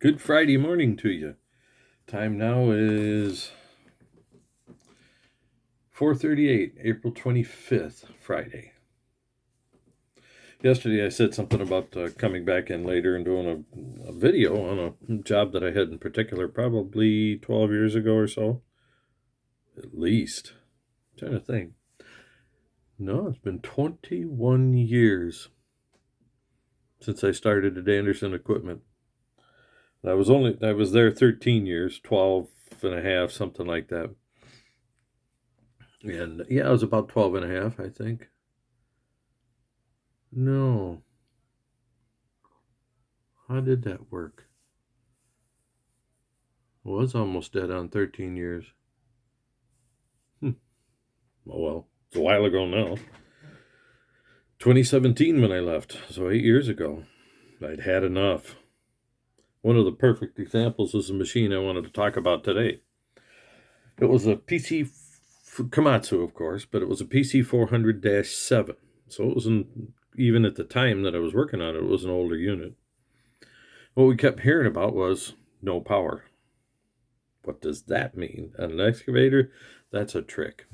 Good Friday morning to you. Time now is 4:38, April 25th, Friday. Yesterday I said something about coming back in later and doing a video on a job that I had in particular probably 12 years ago or so. At least. I'm trying to think. No, it's been 21 years since I started at Anderson Equipment. I was there 13 years, 12 and a half, something like that. And yeah, it was about 12 and a half, I think. No. How did that work? I was almost dead on 13 years. Oh well, it's a while ago now. 2017 when I left, so 8 years ago. I'd had enough. One of the perfect examples is the machine I wanted to talk about today. It was a PC Komatsu, of course, but it was a PC 400-7. So it wasn't, even at the time that I was working on it, it was an older unit. What we kept hearing about was no power. What does that mean? On an excavator, that's a trick.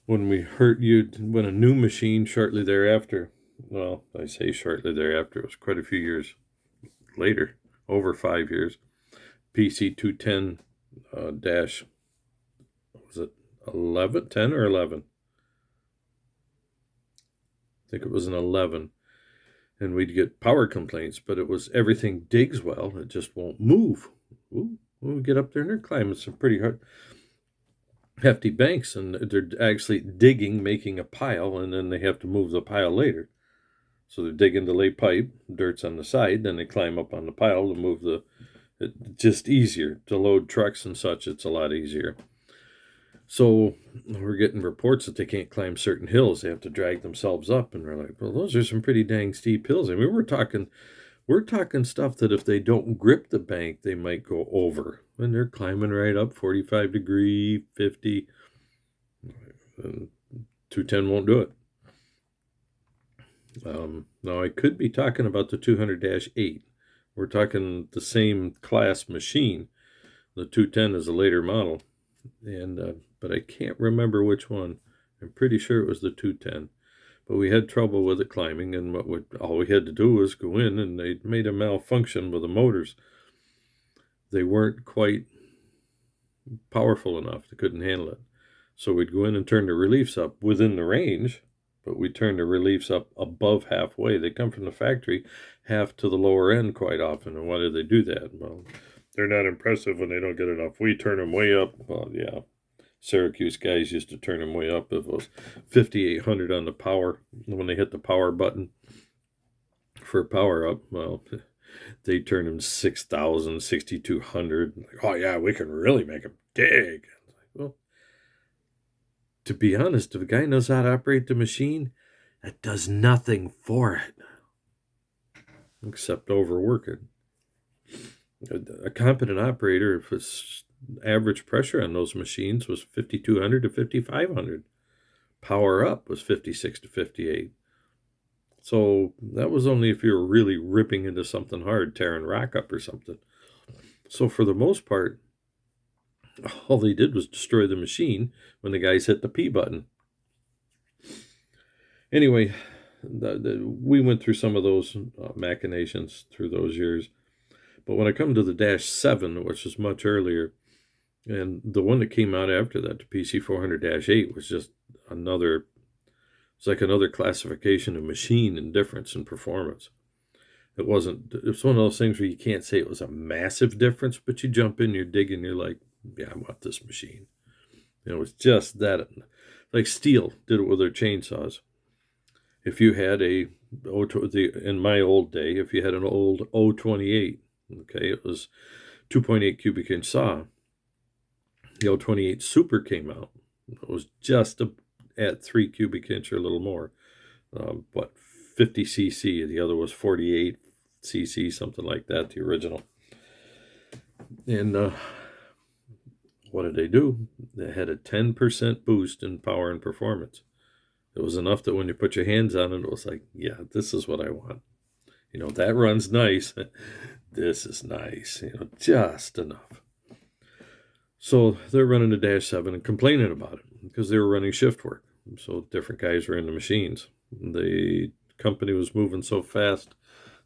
When when a new machine shortly thereafter, well, I say shortly thereafter, it was quite a few years later, over 5 years, PC 210 dash, was it 11, 10 or 11? I think it was an 11. And we'd get power complaints, but it was everything digs well, it just won't move. Ooh, when we get up there and they're climbing some pretty hard, hefty banks, and they're actually digging, making a pile, and then they have to move the pile later. So they're digging to lay pipe, dirt's on the side, then they climb up on the pile to move it's just easier. To load trucks and such, it's a lot easier. So we're getting reports that they can't climb certain hills. They have to drag themselves up, and we're like, well, those are some pretty dang steep hills. I mean, we're talking stuff that if they don't grip the bank, they might go over. And they're climbing right up 45 degree, 50. And 210 won't do it. Now, I could be talking about the 200-8. We're talking the same class machine. The 210 is a later model, but I can't remember which one. I'm pretty sure it was the 210. But we had trouble with it climbing, and all we had to do was go in, and they made a malfunction with the motors. They weren't quite powerful enough. They couldn't handle it. So we'd go in and turn the reliefs up within the range, but we turn the reliefs up above halfway. They come from the factory half to the lower end quite often. And why do they do that? Well, they're not impressive when they don't get enough. We turn them way up. Well, yeah. Syracuse guys used to turn them way up. If it was 5,800 on the power, when they hit the power button for power up, well, they turn them 6,000, 6,200. Like, oh, yeah, we can really make them dig. Well, to be honest, if a guy knows how to operate the machine, that does nothing for it except overwork it. A competent operator, if his average pressure on those machines was 5,200 to 5,500, power up was 56 to 58. So that was only if you were really ripping into something hard, tearing rock up or something. So for the most part, all they did was destroy the machine when the guys hit the P button. Anyway, we went through some of those machinations through those years. But when I come to the -7, which is much earlier, and the one that came out after that, the PC 400-8, was just it's like another classification of machine and difference in performance. It was one of those things where you can't say it was a massive difference, but you jump in, you're digging, you're like, yeah, I want this machine. It was just that, like Steel did it with their chainsaws. If you had in my old day, if you had an old 028, okay, it was 2.8 cubic inch saw. The 028 Super came out. It was just at 3 cubic inch or a little more. 50 cc. The other was 48 cc, something like that, the original. And what did they do? They had a 10% boost in power and performance. It was enough that when you put your hands on it, it was like, yeah, this is what I want. that runs nice. This is nice, just enough. So they're running a -7 and complaining about it because they were running shift work. So different guys were in the machines. The company was moving so fast,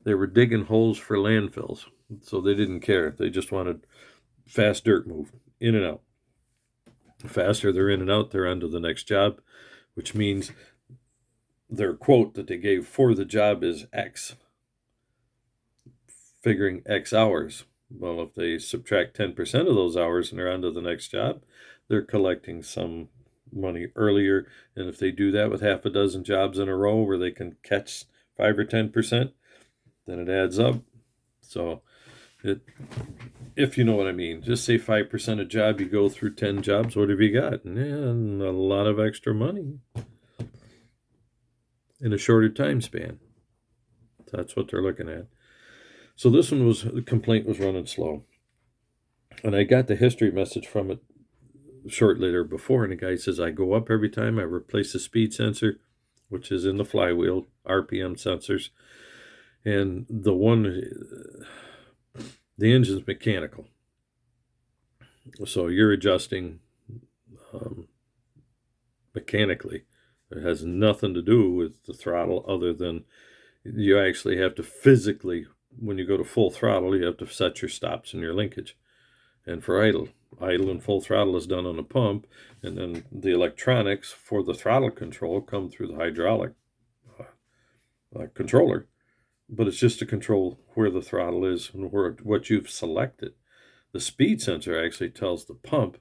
they were digging holes for landfills. So they didn't care. They just wanted fast dirt move, in and out. The faster they're in and out, they're on to the next job, which means their quote that they gave for the job is X, figuring X hours. Well, if they subtract 10% of those hours and they're on to the next job, they're collecting some money earlier. And if they do that with half a dozen jobs in a row where they can catch 5 or 10%, then it adds up. So if you know what I mean, just say 5% a job, you go through 10 jobs, what have you got? And a lot of extra money in a shorter time span. That's what they're looking at. So this one the complaint was running slow. And I got the history message from it shortly there before, and the guy says, I go up every time I replace the speed sensor, which is in the flywheel, RPM sensors. And the engine's mechanical. So you're adjusting mechanically. It has nothing to do with the throttle other than you actually have to physically, when you go to full throttle, you have to set your stops and your linkage. And for idle and full throttle is done on a pump, and then the electronics for the throttle control come through the hydraulic controller. But it's just to control where the throttle is and what you've selected. The speed sensor actually tells the pump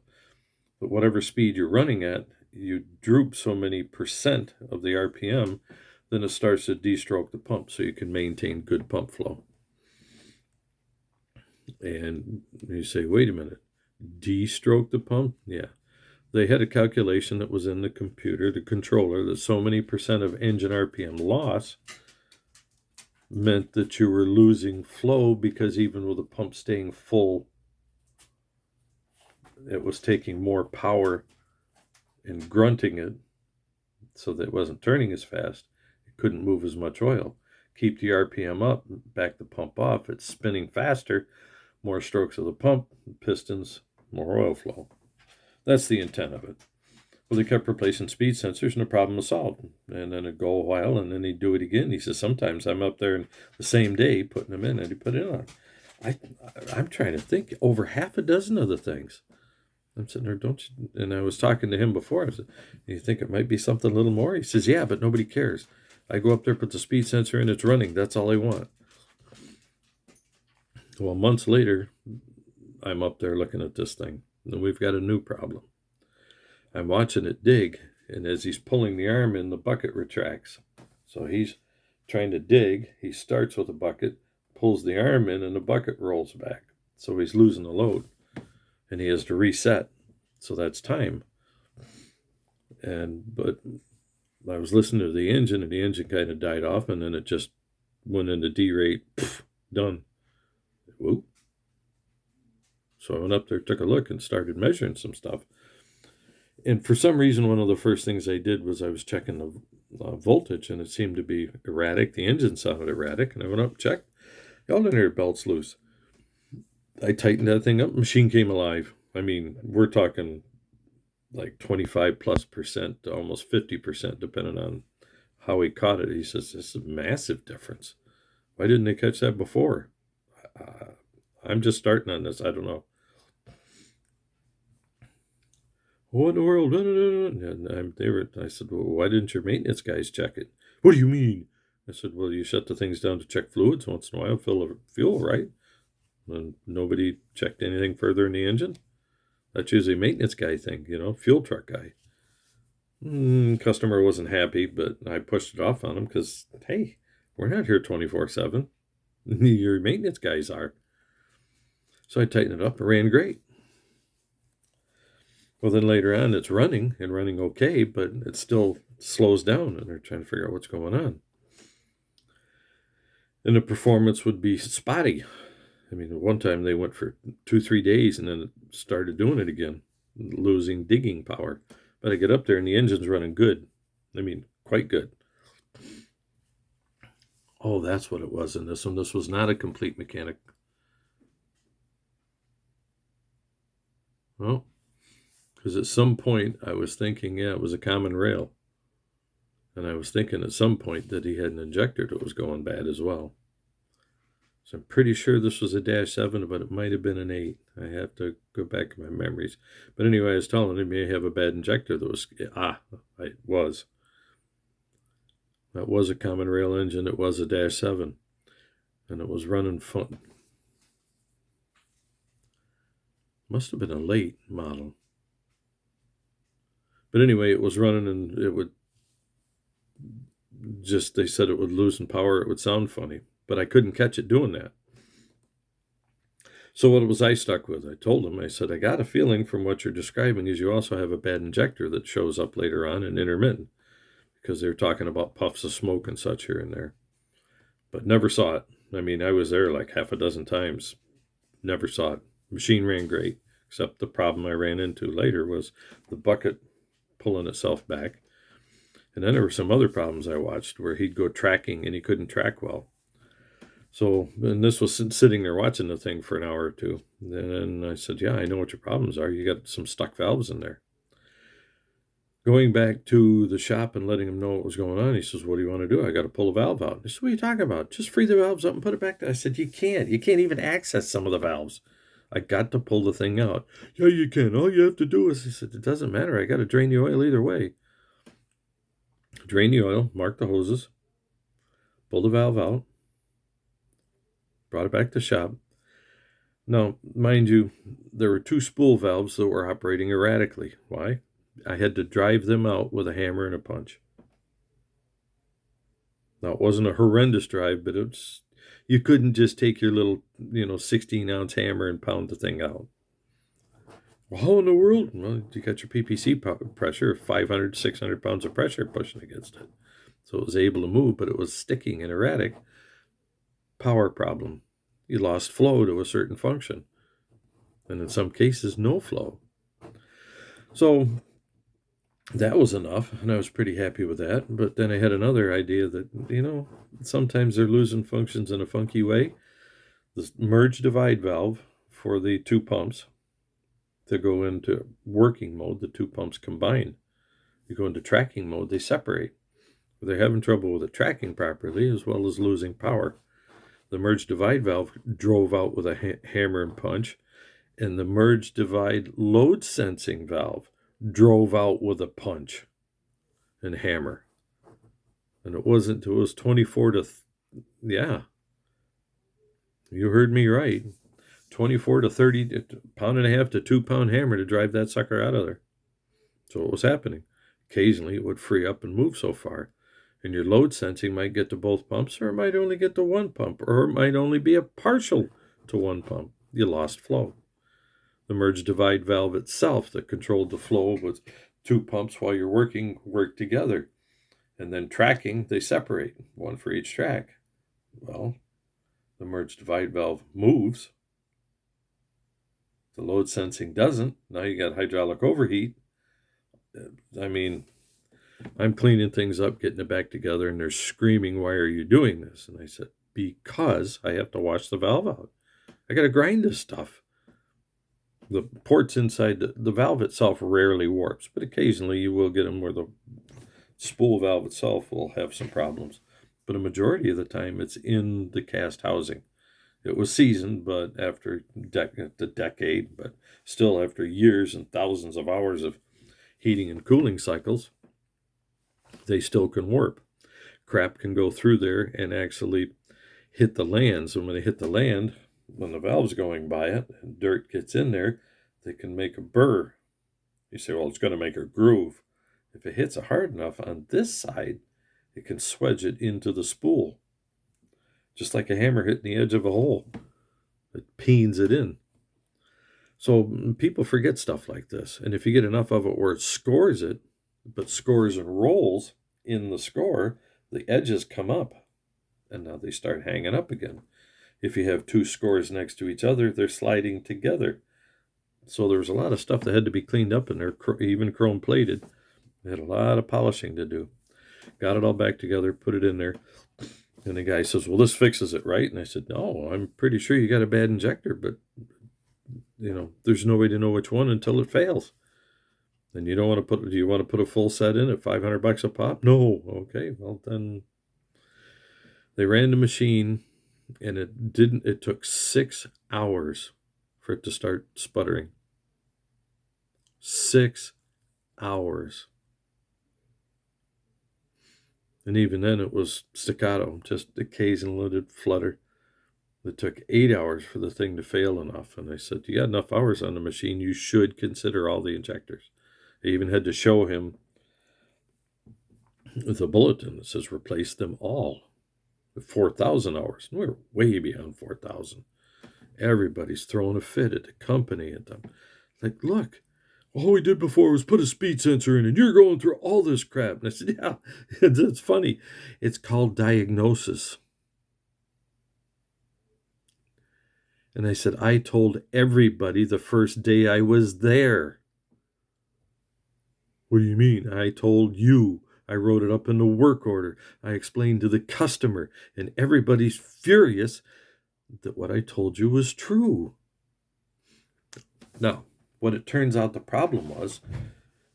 that whatever speed you're running at, you droop so many percent of the RPM, then it starts to de-stroke the pump so you can maintain good pump flow. And you say, wait a minute, de-stroke the pump? Yeah. They had a calculation that was in the computer, the controller, that so many percent of engine RPM loss meant that you were losing flow, because even with the pump staying full, it was taking more power and grunting it so that it wasn't turning as fast. It couldn't move as much oil. Keep the RPM up, back the pump off, it's spinning faster, more strokes of the pump, pistons, more oil flow. That's the intent of it. Well, they kept replacing speed sensors and the problem was solved. And then it'd go a while and then he'd do it again. He says, sometimes I'm up there in the same day putting them in, and he put it on. I'm trying to think, over half a dozen of the things. I'm sitting there, don't you? And I was talking to him before. I said, you think it might be something a little more? He says, yeah, but nobody cares. I go up there, put the speed sensor in, it's running. That's all I want. Well, months later, I'm up there looking at this thing, and we've got a new problem. I'm watching it dig, and as he's pulling the arm in, the bucket retracts. So he's trying to dig. He starts with a bucket, pulls the arm in, and the bucket rolls back. So he's losing the load, and he has to reset. So that's time. But I was listening to the engine, and the engine kind of died off, and then it just went into derate. Done. Whoop. So I went up there, took a look, and started measuring some stuff. And for some reason, one of the first things I did was I was checking the voltage, and it seemed to be erratic. The engine sounded erratic, and I went up and checked. The alternator belt's loose. I tightened that thing up. Machine came alive. I mean, we're talking like 25+% to almost 50%, depending on how he caught it. He says, this is a massive difference. Why didn't they catch that before? I'm just starting on this. I don't know. What in the world? And I said, well, why didn't your maintenance guys check it? What do you mean? I said, well, you shut the things down to check fluids once in a while, fill the fuel, right? And nobody checked anything further in the engine. That's usually a maintenance guy thing, fuel truck guy. Customer wasn't happy, but I pushed it off on him because, hey, we're not here 24/7. Your maintenance guys are. So I tightened it up. It ran great. Well, then later on, it's running okay, but it still slows down, and they're trying to figure out what's going on. And the performance would be spotty. I mean, one time they went for 2-3 days, and then it started doing it again, losing digging power. But I get up there, and the engine's running good. I mean, quite good. Oh, that's what it was in this one. This was not a complete mechanic. Oh, because at some point I was thinking, yeah, it was a common rail. And I was thinking at some point that he had an injector that was going bad as well. So I'm pretty sure this was a -7, but it might have been an 8. I have to go back to my memories. But anyway, I was telling him he may have a bad injector that was, it was. That was a common rail engine. It was a -7. And it was running fun. Must have been a late model. But anyway, it was running and it would just, they said it would loosen power. It would sound funny. But I couldn't catch it doing that. So what was I stuck with? I told him, I said, I got a feeling from what you're describing is you also have a bad injector that shows up later on and intermittent, because they're talking about puffs of smoke and such here and there. But never saw it. I mean, I was there like half a dozen times. Never saw it. Machine ran great, except the problem I ran into later was the bucket pulling itself back. And then there were some other problems I watched where he'd go tracking and he couldn't track well. So, and this was sitting there watching the thing for an hour or two. And then I said, yeah, I know what your problems are. You got some stuck valves in there. Going back to the shop and letting him know what was going on, he says, what do you want to do? I got to pull a valve out. I said, what are you talking about? Just free the valves up and put it back. I said, you can't. You can't even access some of the valves. I got to pull the thing out. Yeah, you can. All you have to do is, he said, it doesn't matter. I got to drain the oil either way. Drain the oil, mark the hoses, pull the valve out, brought it back to shop. Now, mind you, there were 2 spool valves that were operating erratically. Why? I had to drive them out with a hammer and a punch. Now, it wasn't a horrendous drive, but it's, you couldn't just take your little, 16-ounce hammer and pound the thing out. Well, how in the world? Well, you got your PPC pressure, 500, 600 pounds of pressure pushing against it. So it was able to move, but it was sticking and erratic. Power problem. You lost flow to a certain function. And in some cases, no flow. So that was enough, and I was pretty happy with that. But then I had another idea that, sometimes they're losing functions in a funky way. The merge divide valve for the 2 pumps, to go into working mode, the 2 pumps combine. You go into tracking mode, they separate. They're having trouble with it tracking properly as well as losing power. The merge divide valve drove out with a hammer and punch, and the merge divide load sensing valve drove out with a punch and hammer. And it was 24 to, yeah, you heard me right. 24 to 30, pound and a half to 2 pound hammer to drive that sucker out of there. So what was happening? Occasionally it would free up and move so far. And your load sensing might get to both pumps, or it might only get to one pump, or it might only be a partial to one pump. You lost flow. The merge divide valve itself that controlled the flow with 2 pumps while you're working work together. And then tracking, they separate, one for each track. Well, the merge divide valve moves. The load sensing doesn't. Now you got hydraulic overheat. I mean, I'm cleaning things up, getting it back together, and they're screaming, why are you doing this? And I said, because I have to wash the valve out. I got to grind this stuff. The ports inside the valve itself rarely warps, but occasionally you will get them where the spool valve itself will have some problems. But a majority of the time, it's in the cast housing. It was seasoned, but after the decade, but still after years and thousands of hours of heating and cooling cycles, they still can warp. Crap can go through there and actually hit the lands. And when they hit the land, when the valve's going by it and dirt gets in there, they can make a burr. You say, well, it's going to make a groove. If it hits it hard enough on this side, it can swedge it into the spool. Just like a hammer hitting the edge of a hole. It peens it in. So people forget stuff like this. And if you get enough of it where it scores it, but scores and rolls in the score, the edges come up. And now they start hanging up again. If you have 2 scores next to each other, they're sliding together. So there was a lot of stuff that had to be cleaned up in there, even chrome plated. They had a lot of polishing to do. Got it all back together, put it in there. And the guy says, well, this fixes it, right? And I said, no, I'm pretty sure you got a bad injector, but, there's no way to know which one until it fails. And you don't want to do you want to put a full set in at $500 a pop? No. Okay, well, then they ran the machine, and it took 6 hours for it to start sputtering. 6 hours. And even then it was staccato, just occasional it'd flutter. It took 8 hours for the thing to fail enough. And I said, you got enough hours on the machine, you should consider all the injectors. I even had to show him with a bulletin that says replace them all with 4,000 hours. And we're way beyond 4,000. Everybody's throwing a fit at the company at them. Like, look, all we did before was put a speed sensor in, and you're going through all this crap. And I said, yeah, it's funny. It's called diagnosis. And I said, I told everybody the first day I was there. What do you mean? I told you. I wrote it up in the work order. I explained to the customer, and everybody's furious that what I told you was true. Now, what it turns out the problem was,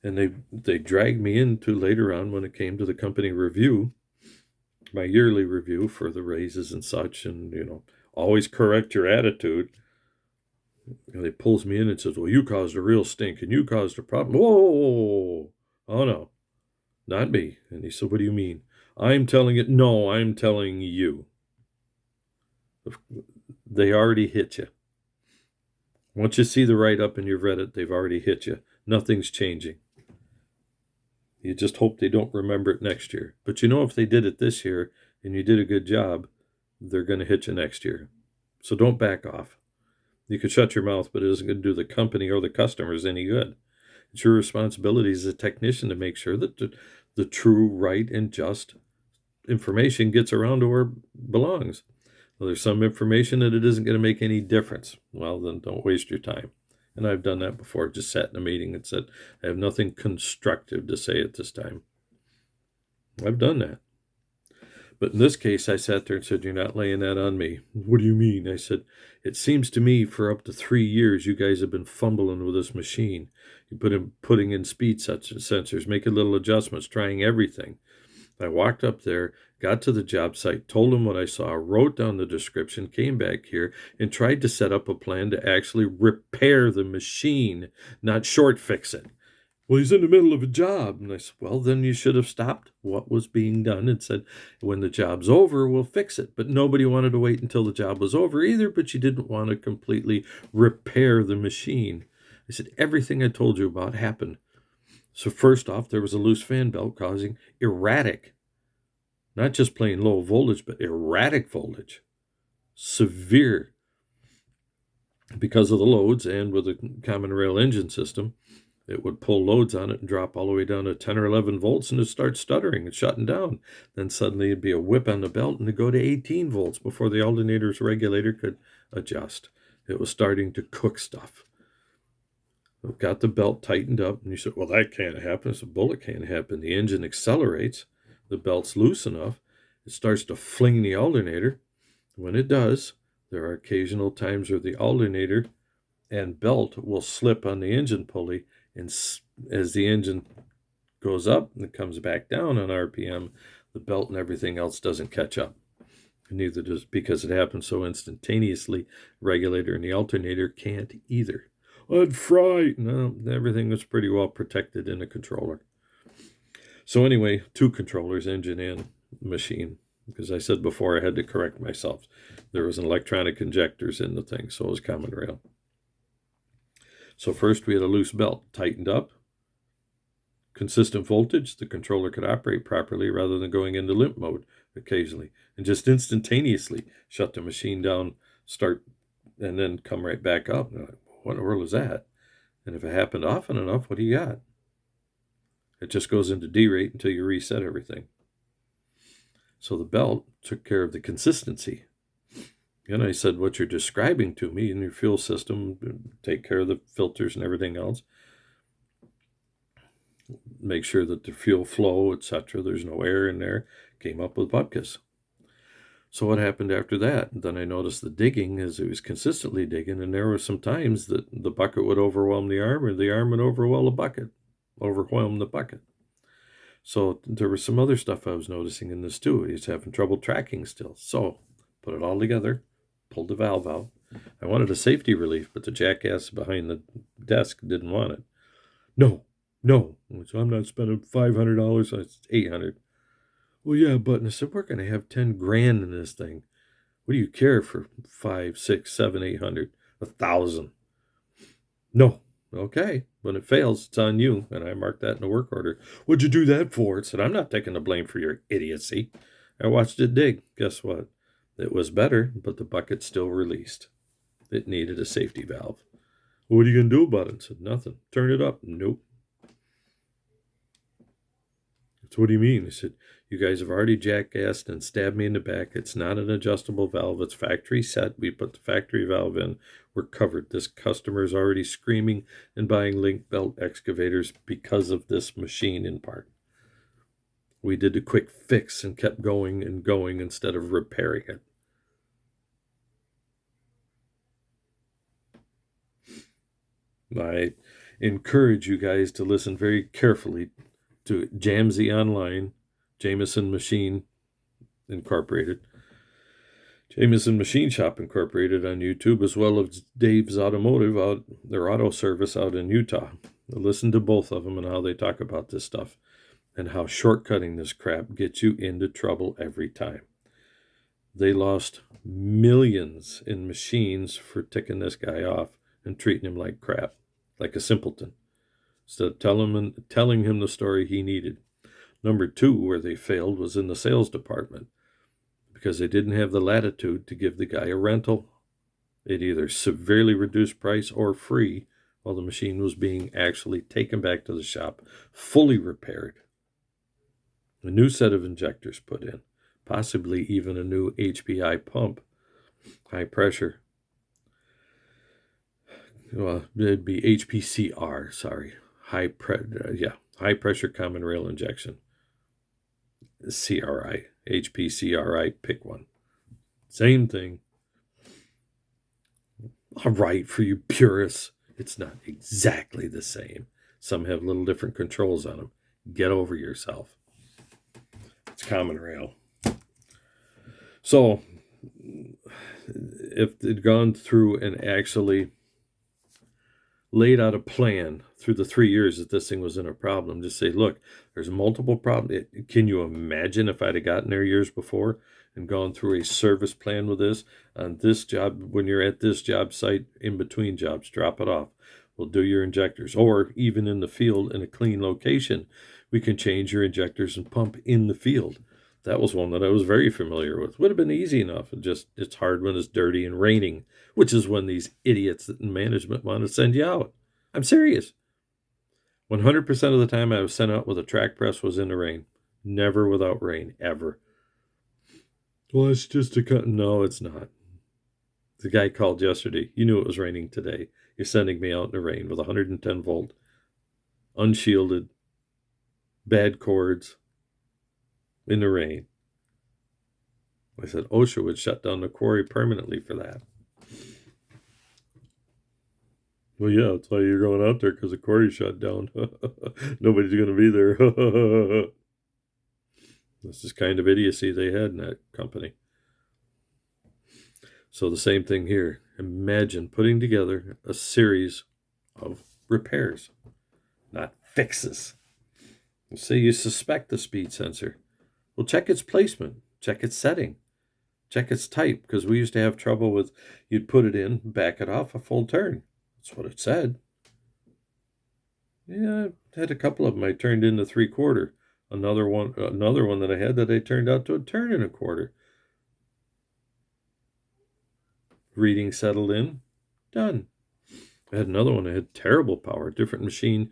and they dragged me into later on when it came to the company review, my yearly review for the raises and such, and, always correct your attitude. And they pulls me in and says, well, you caused a real stink, and you caused a problem. Whoa, oh no, not me. And he said, what do you mean? I'm telling it. No, I'm telling you. They already hit you. Once you see the write-up and you've read it, they've already hit you. Nothing's changing. You just hope they don't remember it next year. But if they did it this year and you did a good job, they're going to hit you next year. So don't back off. You could shut your mouth, but it isn't going to do the company or the customers any good. It's your responsibility as a technician to make sure that the true, right, and just information gets around to where it belongs. Well, there's some information that it isn't going to make any difference. Well, then don't waste your time. And I've done that before. Just sat in a meeting and said, I have nothing constructive to say at this time. I've done that. But in this case, I sat there and said, you're not laying that on me. What do you mean? I said, it seems to me for up to 3 years, you guys have been fumbling with this machine. You putting in speed sensors, making little adjustments, trying everything. I walked up there, got to the job site, told him what I saw, wrote down the description, came back here, and tried to set up a plan to actually repair the machine, not short fix it. Well, he's in the middle of a job. And I said, well, then you should have stopped what was being done and said, when the job's over, we'll fix it. But nobody wanted to wait until the job was over either, but you didn't want to completely repair the machine. I said, everything I told you about happened. So first off, there was a loose fan belt causing erratic, not just plain low voltage, but erratic voltage. Severe. Because of the loads and with a common rail engine system, it would pull loads on it and drop all the way down to 10 or 11 volts and it'd start stuttering and shutting down. Then suddenly it'd be a whip on the belt and it'd go to 18 volts before the alternator's regulator could adjust. It was starting to cook stuff. I've got the belt tightened up, and you said, well, that can't happen. It's a bullet can't happen. The engine accelerates. The belt's loose enough. It starts to fling the alternator. When it does, there are occasional times where the alternator and belt will slip on the engine pulley, and as the engine goes up and it comes back down on RPM, the belt and everything else doesn't catch up. And neither does, because it happens so instantaneously, regulator and the alternator can't either. I'd fry. No, everything was pretty well protected in the controller. So anyway, 2 controllers, engine and machine, because I said before I had to correct myself. There was an electronic injectors in the thing, so it was common rail. So first we had a loose belt, tightened up, consistent voltage, the controller could operate properly rather than going into limp mode occasionally, and just instantaneously shut the machine down, start, and then come right back up. What in the world is that? And if it happened often enough, what do you got? It just goes into D-rate until you reset everything. So the belt took care of the consistency. And I said, what you're describing to me in your fuel system, take care of the filters and everything else. Make sure that the fuel flow, etc., there's no air in there. Came up with bupkis. So what happened after that? Then I noticed the digging as it was consistently digging, and there were some times that the bucket would overwhelm the arm, or the arm would overwhelm the bucket. So there was some other stuff I was noticing in this too. He's having trouble tracking still. So put it all together, pulled the valve out. I wanted a safety relief, but the jackass behind the desk didn't want it. No. So I'm not spending $500. It's $800. Well, yeah, but I said, we're going to have 10 grand in this thing. What do you care for 5, 6, 7, 800, 1,000? No. Okay. When it fails, it's on you. And I marked that in the work order. What'd you do that for? I said, I'm not taking the blame for your idiocy. I watched it dig. Guess what? It was better, but the bucket still released. It needed a safety valve. What are you going to do about it? I said, nothing. Turn it up. Nope. So what do you mean? I said, you guys have already jackassed and stabbed me in the back. It's not an adjustable valve. It's factory set. We put the factory valve in. We're covered. This customer is already screaming and buying Linkbelt excavators because of this machine in part. We did a quick fix and kept going and going instead of repairing it. I encourage you guys to listen very carefully to Jamsey Online, Jameson Machine Incorporated, Jameson Machine Shop Incorporated on YouTube, as well as Dave's Automotive, their auto service out in Utah. Listen to both of them and how they talk about this stuff and how shortcutting this crap gets you into trouble every time. They lost millions in machines for ticking this guy off and treating him like crap, like a simpleton, instead of telling him the story he needed. Number 2, where they failed, was in the sales department because they didn't have the latitude to give the guy a rental. It either severely reduced price or free while the machine was being actually taken back to the shop, fully repaired. A new set of injectors put in, possibly even a new HPI pump, high pressure. Well, it'd be HPCR, sorry. High pressure common rail injection. CRI, HPCRI, pick one. Same thing. All right, for you purists, it's not exactly the same. Some have little different controls on them. Get over yourself. It's common rail. So, if they'd gone through and actually laid out a plan through the 3 years that this thing was in a problem, just say, look, there's multiple problems. Can you imagine if I'd have gotten there years before and gone through a service plan with this on this job, when you're at this job site, in between jobs, drop it off. We'll do your injectors, or even in the field in a clean location, we can change your injectors and pump in the field. That was one that I was very familiar with. Would have been easy enough. It's hard when it's dirty and raining, which is when these idiots in management want to send you out. I'm serious. 100% of the time I was sent out with a track press was in the rain. Never without rain, ever. Well, it's just a cut. No, it's not. The guy called yesterday. You knew it was raining today. You're sending me out in the rain with 110 volt, unshielded, bad cords, in the rain. I said OSHA would shut down the quarry permanently for that. Well, yeah, I'll tell you, you're going out there because the quarry shut down. Nobody's going to be there. This is kind of idiocy they had in that company. So the same thing here. Imagine putting together a series of repairs, not fixes. Say you suspect the speed sensor. Well, check its placement, check its setting, check its type, because we used to have trouble with, you'd put it in, back it off a full turn. That's what it said. Yeah, I had a couple of them I turned into 3/4. Another one that I had that I turned out to a turn and a quarter. Reading settled in, done. I had another one that had terrible power, different machine,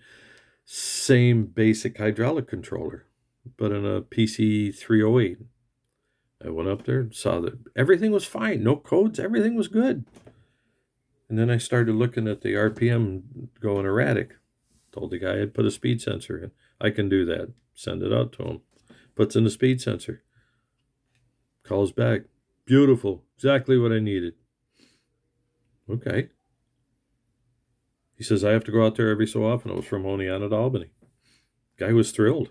same basic hydraulic controller, but in a PC 308. I went up there and saw that everything was fine. No codes. Everything was good. And then I started looking at the RPM going erratic. Told the guy I'd put a speed sensor in. I can do that. Send it out to him. Puts in the speed sensor. Calls back. Beautiful. Exactly what I needed. Okay. He says, I have to go out there every so often. It was from Oneonta to Albany. Guy was thrilled.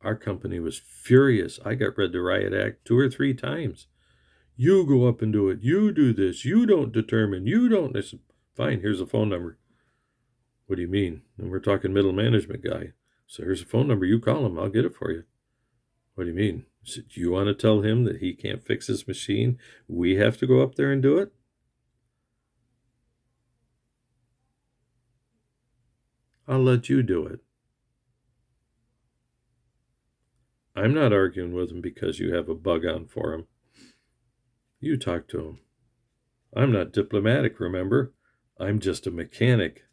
Our company was furious. I got read the riot act 2 or 3 times. You go up and do it. You do this. You don't determine. You don't. I said, fine, here's a phone number. What do you mean? And we're talking middle management guy. So here's a phone number. You call him. I'll get it for you. What do you mean? I said, do you want to tell him that he can't fix his machine? We have to go up there and do it? I'll let you do it. I'm not arguing with him because you have a bug on for him. You talk to him. I'm not diplomatic, remember? I'm just a mechanic.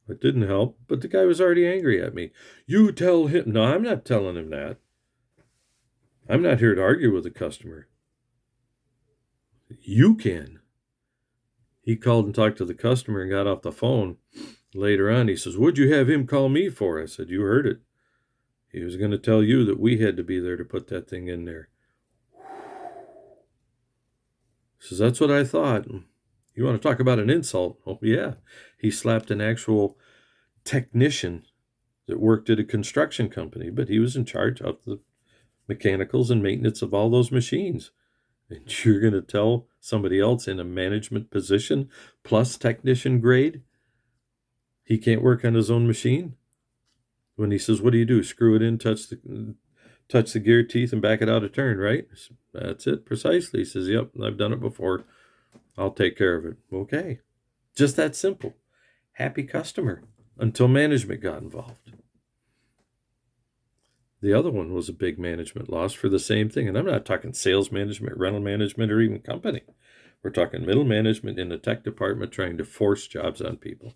It didn't help, but the guy was already angry at me. You tell him. No, I'm not telling him that. I'm not here to argue with the customer. You can. He called and talked to the customer and got off the phone. Later on, he says, what'd you have him call me for? I said, you heard it. He was going to tell you that we had to be there to put that thing in there. He says, that's what I thought. You want to talk about an insult? Oh, yeah. He slapped an actual technician that worked at a construction company, but he was in charge of the mechanicals and maintenance of all those machines. And you're going to tell somebody else in a management position plus technician grade he can't work on his own machine? When he says, what do you do? Screw it in, touch the gear teeth and back it out a turn, right? That's it, precisely. He says, yep, I've done it before. I'll take care of it. Okay. Just that simple. Happy customer until management got involved. The other one was a big management loss for the same thing. And I'm not talking sales management, rental management, or even company. We're talking middle management in the tech department trying to force jobs on people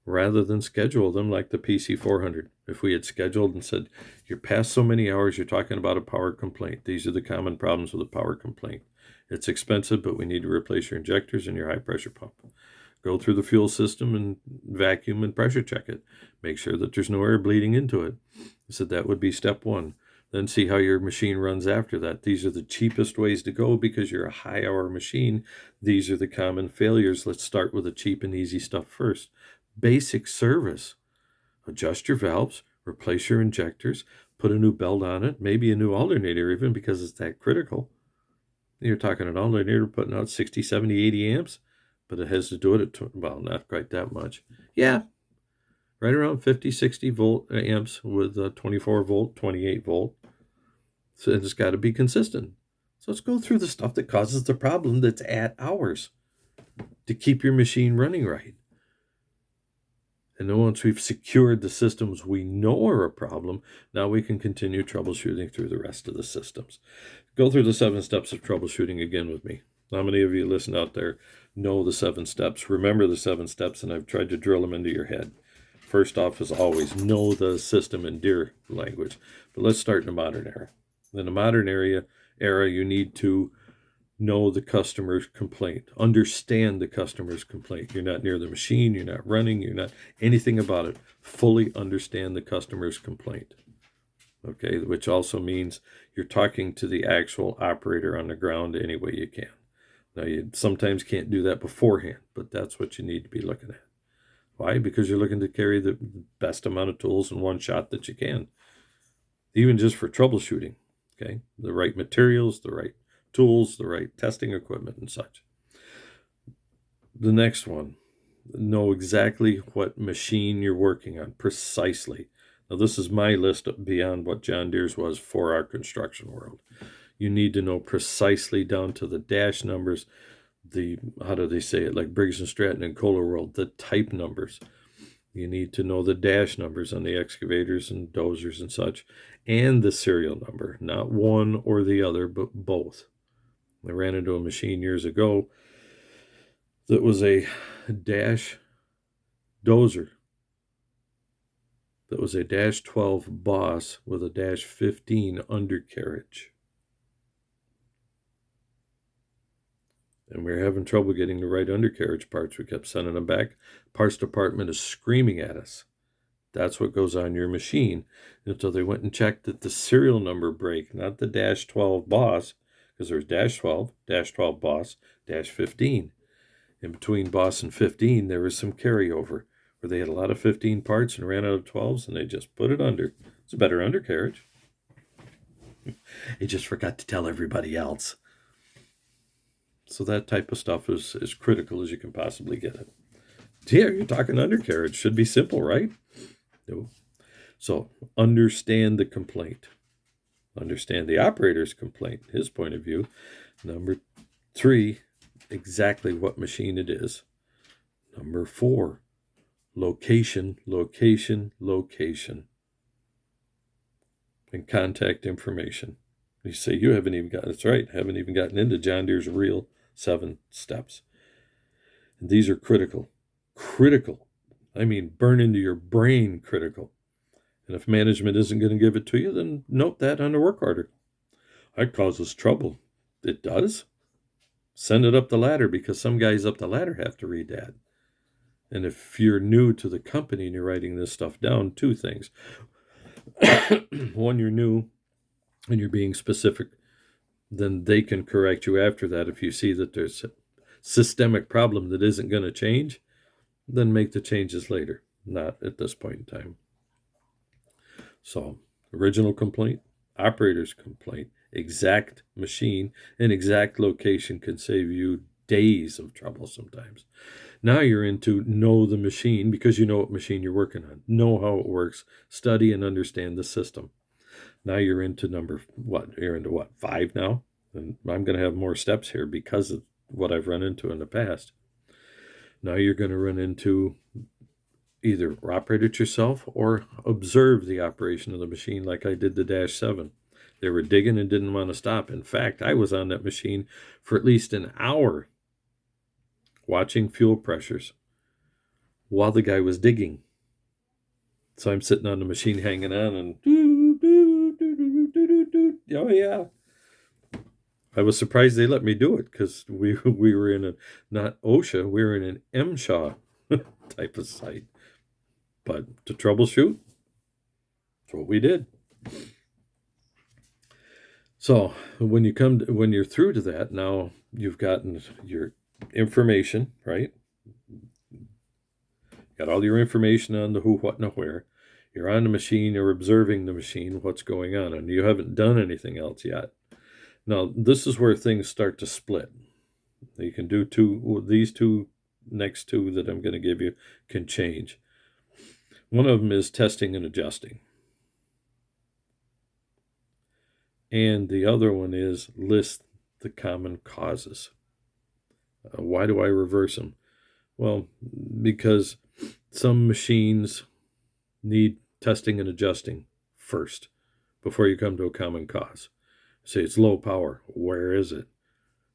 rather than schedule them like the PC 400. If we had scheduled and said, you're past so many hours, you're talking about a power complaint. These are the common problems with a power complaint. It's expensive, but we need to replace your injectors and your high pressure pump. Go through the fuel system and vacuum and pressure check it. Make sure that there's no air bleeding into it. I said that would be step 1. Then see how your machine runs after that. These are the cheapest ways to go because you're a high hour machine. These are the common failures. Let's start with the cheap and easy stuff first. Basic service. Adjust your valves, replace your injectors, put a new belt on it, maybe a new alternator even because it's that critical. You're talking an alternator putting out 60, 70, 80 amps, but it has to do it at, well, not quite that much. Yeah, right around 50, 60 volt amps with 24 volt, 28 volt. So it's got to be consistent. So let's go through the stuff that causes the problem that's at hours to keep your machine running right. And then once we've secured the systems we know are a problem, now we can continue troubleshooting through the rest of the systems. Go through the 7 steps of troubleshooting again with me. How many of you listen out there know the 7 steps? Remember the 7 steps, and I've tried to drill them into your head. First off, as always, know the system in dear language. But let's start in the modern era. In the modern era, you need to know the customer's complaint. Understand the customer's complaint. You're not near the machine. You're not running. You're not anything about it. Fully understand the customer's complaint. Okay, which also means you're talking to the actual operator on the ground any way you can. Now, you sometimes can't do that beforehand, but that's what you need to be looking at. Why? Because you're looking to carry the best amount of tools in one shot that you can. Even just for troubleshooting, okay? The right materials, the right tools, the right testing equipment and such. The next one, know exactly what machine you're working on, precisely. Now, this is my list beyond what John Deere's was for our construction world. You need to know precisely down to the dash numbers, how do they say it, like Briggs & Stratton and Kohler World, the type numbers. You need to know the dash numbers on the excavators and dozers and such, and the serial number, not one or the other, but both. I ran into a machine years ago that was a dash dozer. That was a dash 12 Boss with a dash 15 undercarriage. And we were having trouble getting the right undercarriage parts. We kept sending them back. Parts department is screaming at us. That's what goes on your machine. Until they went and checked that the serial number brake, not the dash 12 Boss, because there's -12 boss, -15. In between boss and 15, there was some carryover where they had a lot of 15 parts and ran out of 12s, and they just put it under. It's a better undercarriage. He just forgot to tell everybody else. So that type of stuff is as critical as you can possibly get it. Yeah, you're talking undercarriage. Should be simple, right? No. So understand the complaint. Understand the operator's complaint, his point of view. Number 3, exactly what machine it is. Number 4, location, location, location. And contact information. You say you haven't even gotten, that's right, haven't even gotten into John Deere's real 7 steps. And these are critical. Critical. I mean, burn into your brain critical. And if management isn't going to give it to you, then note that on the work order. That causes trouble. It does. Send it up the ladder, because some guys up the ladder have to read that. And if you're new to the company and you're writing this stuff down, 2 things. One, you're new and you're being specific, then they can correct you after that. If you see that there's a systemic problem that isn't going to change, then make the changes later, not at this point in time. So, original complaint, operator's complaint, exact machine, and exact location can save you days of trouble sometimes. Now you're into know the machine, because you know what machine you're working on. Know how it works. Study and understand the system. Now you're into You're into what, 5 now? And I'm going to have more steps here because of what I've run into in the past. Now you're going to run into either operate it yourself or observe the operation of the machine, like I did the -7. They were digging and didn't want to stop. In fact, I was on that machine for at least an hour watching fuel pressures while the guy was digging. So I'm sitting on the machine hanging on and oh yeah. I was surprised they let me do it, because we were in not OSHA, we were in an MSHA type of site. But to troubleshoot, that's what we did. So when you're through to that, now you've gotten your information, right? Got all your information on the who, what, and the where. You're on the machine, you're observing the machine, what's going on, and you haven't done anything else yet. Now, this is where things start to split. You can do these next 2 that I'm going to give you can change. One of them is testing and adjusting. And the other one is list the common causes. Why do I reverse them? Well, because some machines need testing and adjusting first before you come to a common cause. Say it's low power. Where is it?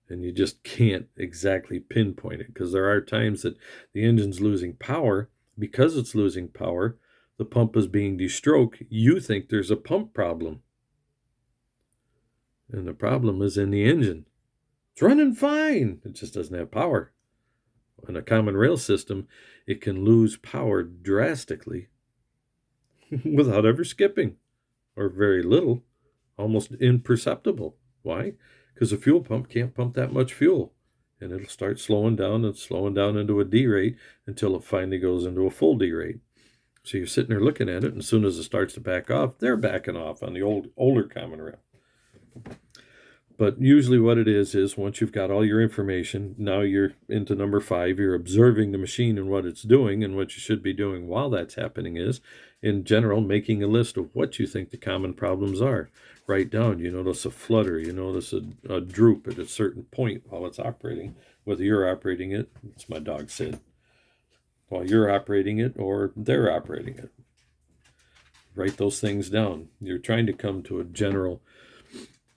And you just can't exactly pinpoint it, because there are times that the engine's losing power. Because it's losing power, the pump is being de-stroked. You think there's a pump problem. And the problem is in the engine. It's running fine. It just doesn't have power. In a common rail system, it can lose power drastically without ever skipping, or very little, almost imperceptible. Why? Because the fuel pump can't pump that much fuel, and it'll start slowing down into a D rate until it finally goes into a full D rate. So you're sitting there looking at it, and as soon as it starts to back off, they're backing off on the older common rail. But usually what it is once you've got all your information, now you're into number 5, you're observing the machine and what it's doing, and what you should be doing while that's happening is, in general, making a list of what you think the common problems are. Write down, you notice a flutter, you notice a droop at a certain point while it's operating, whether you're operating it, it's my dog Sid, while you're operating it or they're operating it. Write those things down. You're trying to come to a general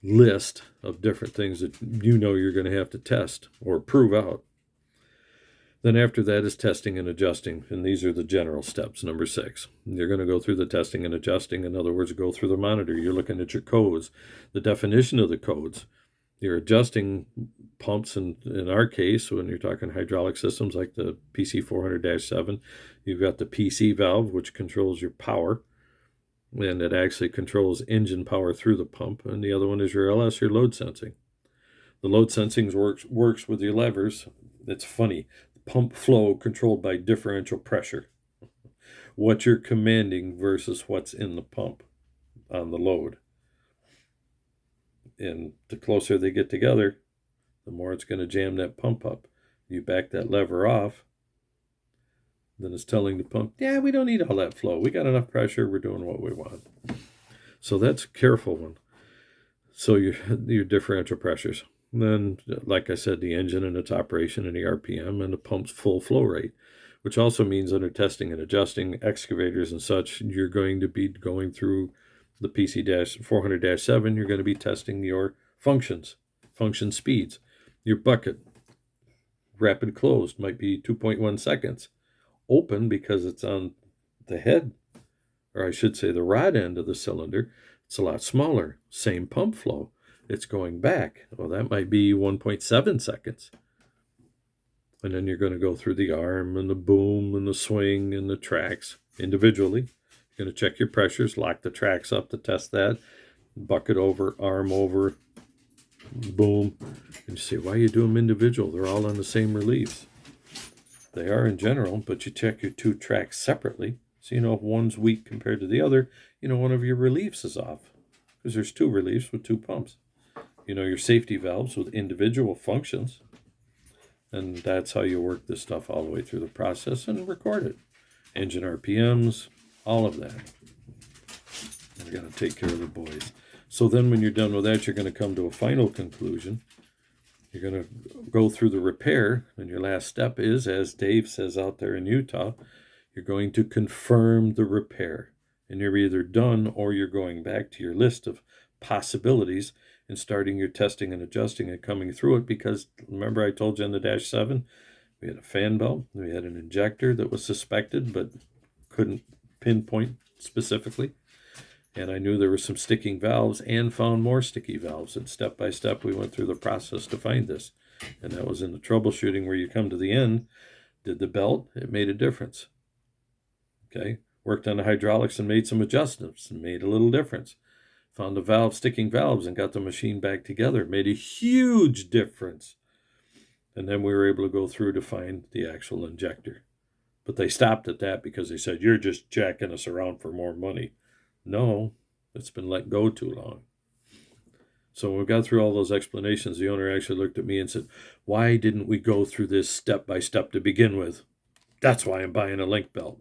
list of different things that you know you're going to have to test or prove out. Then after that is testing and adjusting, and these are the general steps. Number 6, you're going to go through the testing and adjusting. In other words, go through the monitor. You're looking at your codes, the definition of the codes. You're adjusting pumps, in our case, when you're talking hydraulic systems like the PC 400-7, you've got the PC valve, which controls your power, and it actually controls engine power through the pump. And the other one is your LS, your load sensing. The load sensing works with your levers. It's funny. Pump flow controlled by differential pressure. What you're commanding versus what's in the pump on the load. And the closer they get together, the more it's going to jam that pump up. You back that lever off, then it's telling the pump, yeah, we don't need all that flow. We got enough pressure. We're doing what we want. So that's a careful one. So your differential pressures. And then, like I said, the engine and its operation and the RPM and the pump's full flow rate, which also means under testing and adjusting excavators and such, you're going to be going through the PC-400-7, you're going to be testing your function speeds. Your bucket, rapid closed, might be 2.1 seconds. Open, because it's on the head, or I should say the rod end of the cylinder, it's a lot smaller. Same pump flow. It's going back. Well, that might be 1.7 seconds. And then you're going to go through the arm and the boom and the swing and the tracks individually. You're going to check your pressures, lock the tracks up to test that. Bucket over, arm over, boom. And you say, why you do them individual? They're all on the same reliefs. They are in general, but you check your two tracks separately. So you know if one's weak compared to the other, you know one of your reliefs is off. Because there's two reliefs with two pumps. You know your safety valves with individual functions. And that's how you work this stuff all the way through the process and record it. Engine RPMs, all of that. You're going to take care of the boys. So then when you're done with that, you're going to come to a final conclusion. You're going to go through the repair, and your last step is, as Dave says out there in Utah, you're going to confirm the repair. And you're either done or you're going back to your list of possibilities and starting your testing and adjusting and coming through it, because remember I told you on the Dash 7, we had a fan belt, we had an injector that was suspected but couldn't pinpoint specifically. And I knew there were some sticking valves and found more sticky valves. And step by step, we went through the process to find this. And that was in the troubleshooting where you come to the end, did the belt, it made a difference. Okay, worked on the hydraulics and made some adjustments and made a little difference. Found the valve, sticking valves, and got the machine back together. Made a huge difference. And then we were able to go through to find the actual injector. But they stopped at that because they said, you're just jacking us around for more money. No, it's been let go too long. So when we got through all those explanations, the owner actually looked at me and said, why didn't we go through this step by step to begin with? That's why I'm buying a Linkbelt.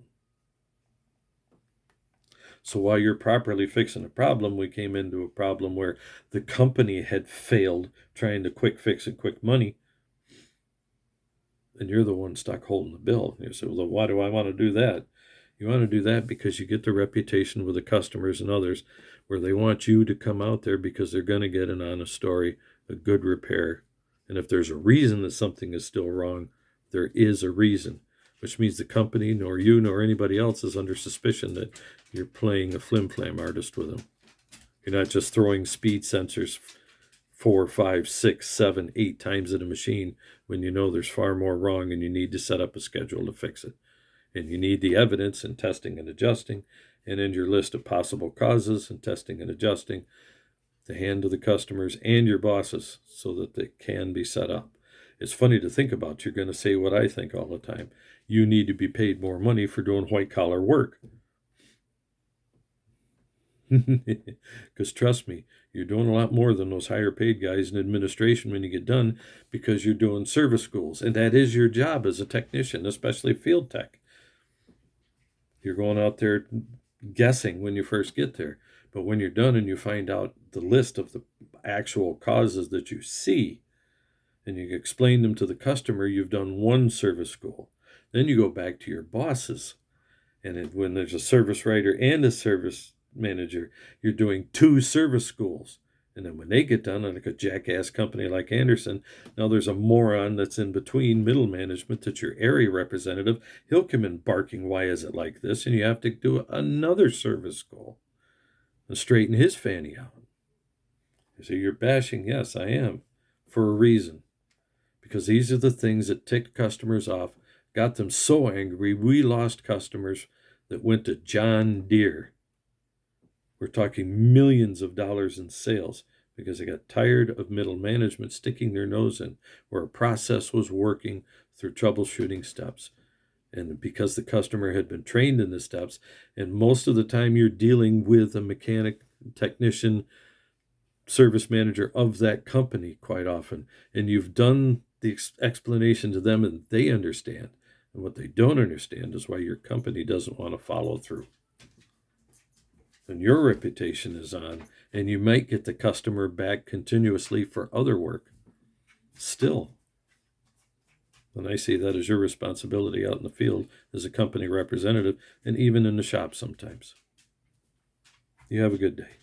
So while you're properly fixing a problem, we came into a problem where the company had failed trying to quick fix and quick money. And you're the one stuck holding the bill. You say, well, why do I want to do that? You want to do that because you get the reputation with the customers and others where they want you to come out there because they're going to get an honest story, a good repair. And if there's a reason that something is still wrong, there is a reason, which means the company, nor you, nor anybody else is under suspicion that you're playing a flim-flam artist with them. You're not just throwing speed sensors 4, 5, 6, 7, 8 times at a machine when you know there's far more wrong and you need to set up a schedule to fix it. And you need the evidence and testing and adjusting, and in your list of possible causes and testing and adjusting, the hand to the customers and your bosses so that they can be set up. It's funny to think about. You're going to say what I think all the time. You need to be paid more money for doing white-collar work. Because trust me, you're doing a lot more than those higher-paid guys in administration when you get done, because you're doing service schools, and that is your job as a technician, especially field tech. You're going out there guessing when you first get there. But when you're done and you find out the list of the actual causes that you see, and you explain them to the customer, you've done one service school. Then you go back to your bosses. And when there's a service writer and a service manager, you're doing 2 service schools. And then when they get done, like a jackass company like Anderson, now there's a moron that's in between middle management that's your area representative. He'll come in barking, why is it like this? And you have to do another service school and straighten his fanny out. You say, you're bashing. Yes, I am, for a reason. Because these are the things that ticked customers off, got them so angry, we lost customers that went to John Deere. We're talking millions of dollars in sales because they got tired of middle management sticking their nose in where a process was working through troubleshooting steps. And because the customer had been trained in the steps, and most of the time you're dealing with a mechanic, technician, service manager of that company quite often, and you've done the explanation to them and they understand. And what they don't understand is why your company doesn't want to follow through. And your reputation is on, and you might get the customer back continuously for other work. Still, and I see that as your responsibility out in the field as a company representative and even in the shop sometimes. You have a good day.